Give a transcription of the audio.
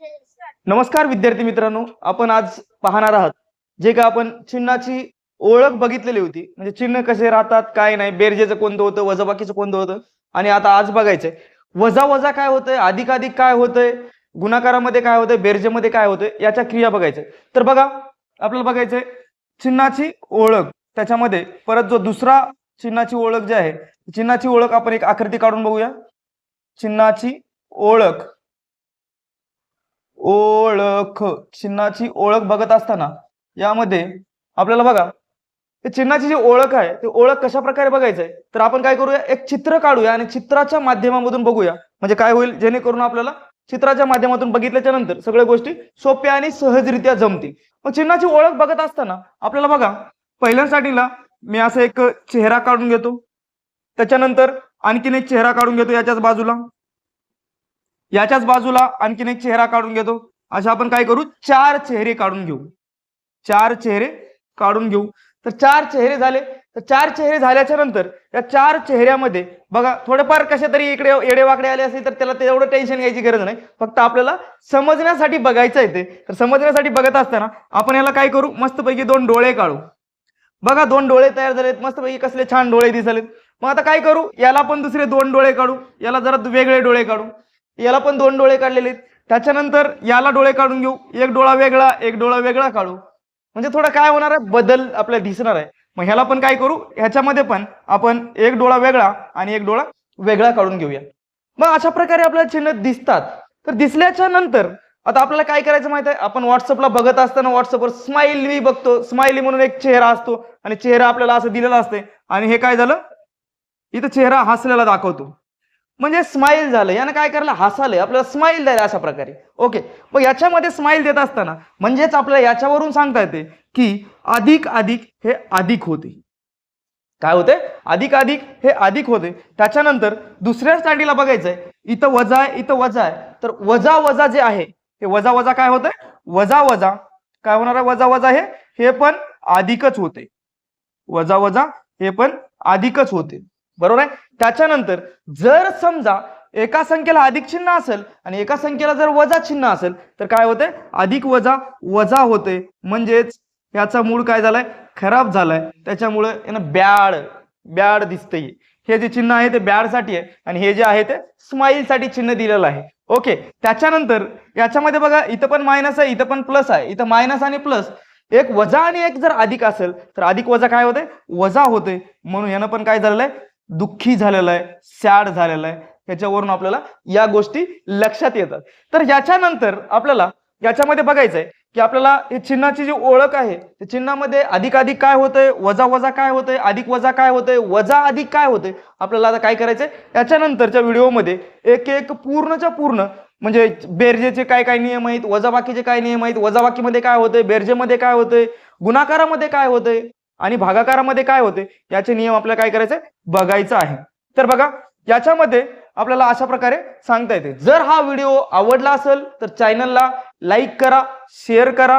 नमस्कार विद्यार्थी मित्रांनो, आपण आज पाहणार आहात जे का आपण चिन्हाची ओळख बघितलेली होती, म्हणजे चिन्ह कसे राहतात, काय नाही, बेरजेचं कोणतं होतं, वजाबाकीचं कोणतं होतं, आणि आता आज बघायचंय वजा वजा काय होतंय, अधिक अधिक काय होतंय, गुणाकारामध्ये काय होतंय, बेरजेमध्ये काय होतंय, याच्या क्रिया बघायच्या. तर बघा, आपल्याला बघायचंय चिन्हाची ओळख. त्याच्यामध्ये परत जो दुसरा चिन्हाची ओळख जी आहे, चिन्हाची ओळख आपण एक आकृती काढून बघूया. चिन्हाची ओळख, ओळख, चिन्हाची ओळख बघत असताना यामध्ये आपल्याला बघा चिन्हाची जी ओळख आहे ती ओळख कशा प्रकारे बघायचंय, तर आपण काय करूया, एक चित्र काढूया आणि चित्राच्या माध्यमामधून बघूया. म्हणजे काय होईल, जेणेकरून आपल्याला चित्राच्या माध्यमातून बघितल्याच्या नंतर सगळ्या गोष्टी सोप्या आणि सहजरित्या जमतील. मग चिन्हाची ओळख बघत असताना आपल्याला बघा, पहिल्या स्टार्टिंगला मी असं एक चेहरा काढून घेतो, त्याच्यानंतर आणखीन एक चेहरा काढून घेतो, याच्याच बाजूला आणखीन एक चेहरा काढून घेतो. अशा आपण काय करू, चार चेहरे काढून घेऊ, चार चेहरे काढून घेऊ. तर चार चेहरे झाले. तर चार चेहरे झाल्याच्या नंतर या चार चेहऱ्यामध्ये बघा थोडेफार कसे तरी इकडे येडेवाकडे आले असतील तर त्याला तेवढं टेन्शन घ्यायची गरज नाही, फक्त आपल्याला समजण्यासाठी बघायचं आहे ते. तर समजण्यासाठी बघत असताना आपण याला काय करू, मस्तपैकी दोन डोळे काढू. बघा दोन डोळे तयार झालेत, मस्तपैकी कसले छान डोळे दिसलेत. मग आता काय करू, याला पण दुसरे दोन डोळे काढू, याला जरा वेगळे डोळे काढू, याला पण दोन डोळे काढलेले आहेत. त्याच्यानंतर याला डोळे काढून घेऊ, एक डोळा वेगळा एक डोळा वेगळा काढू. म्हणजे थोडं काय होणार आहे, बदल आपल्याला दिसणार आहे. मग ह्याला पण काय करू, ह्याच्यामध्ये पण आपण एक डोळा वेगळा आणि एक डोळा वेगळा काढून घेऊया. मग अशा प्रकारे आपल्याला चिन्ह दिसतात. तर दिसल्याच्या नंतर आता आपल्याला काय करायचं माहित आहे, आपण व्हॉट्सअपला बघत असताना व्हॉट्सअपवर स्माइली बघतो, स्माइली म्हणून एक चेहरा असतो आणि चेहरा आपल्याला असं दिलेला असते, आणि हे काय झालं, इथं चेहरा हसलेला दाखवतो, म्हणजे स्माइल झालं. यानं काय करायला, हसालंय, आपल्याला स्माइल द्यायला अशा प्रकारे. ओके, मग याच्यामध्ये स्माइल देत असताना म्हणजेच आपल्याला याच्यावरून सांगता येते की अधिक अधिक हे अधिक होते. काय होते, अधिक अधिक हे अधिक होते. त्याच्यानंतर दुसऱ्या स्टार्टिंगला बघायचंय, इथं वजा आहे इथं वजा आहे, तर वजा वजा जे आहे हे वजा वजा काय होतंय, वजा वजा काय होणार आहे, वजा वजा हे पण अधिकच होते, वजा वजा हे पण अधिकच होते, बरोबर आहे. त्याच्यानंतर जर समजा एका संख्येला अधिक चिन्ह असेल आणि एका संख्येला जर वजा चिन्ह असेल तर काय होते, अधिक वजा वजा होते, म्हणजेच याचा मूळ काय झालाय, खराब झालाय. त्याच्यामुळे यानं बॅड बॅड दिसतंय. हे जे चिन्ह आहे ते बॅड साठी आहे आणि हे जे आहे ते स्माइल साठी चिन्ह दिलेलं आहे. ओके, त्याच्यानंतर याच्यामध्ये बघा, इथं पण मायनस आहे इथं पण प्लस आहे, इथं मायनस आणि प्लस, एक वजा आणि एक जर अधिक असेल तर अधिक वजा काय होते, वजा होते. म्हणून यानं पण काय झालेलं आहे, दुःखी झालेलं आहे, सॅड झालेलं आहे. याच्यावरून आपल्याला या गोष्टी लक्षात येतात. तर याच्यानंतर आपल्याला याच्यामध्ये बघायचंय की आपल्याला हे चिन्हाची जी ओळख आहे त्या चिन्हामध्ये अधिक अधिक काय होतंय, वजा वजा काय होतंय, अधिक वजा काय होतंय, वजा अधिक काय होतंय, आपल्याला आता काय करायचंय, याच्यानंतरच्या व्हिडिओमध्ये एक एक पूर्णच्या पूर्ण म्हणजे बेरजेचे काय काय नियम आहेत, वजाबाकीचे काय नियम आहेत, वजाबाकीमध्ये काय होतंय, बेरजेमध्ये काय होतंय, गुणाकारामध्ये काय होतंय आणि भागाकारामध्ये काय होते, याचे नियम आपल्याला काय करायचंय, बघायचं आहे. तर बघा, याच्यामध्ये आपल्याला अशा प्रकारे सांगता येते. जर हा व्हिडिओ आवडला असेल तर चॅनलला लाईक करा, शेअर करा.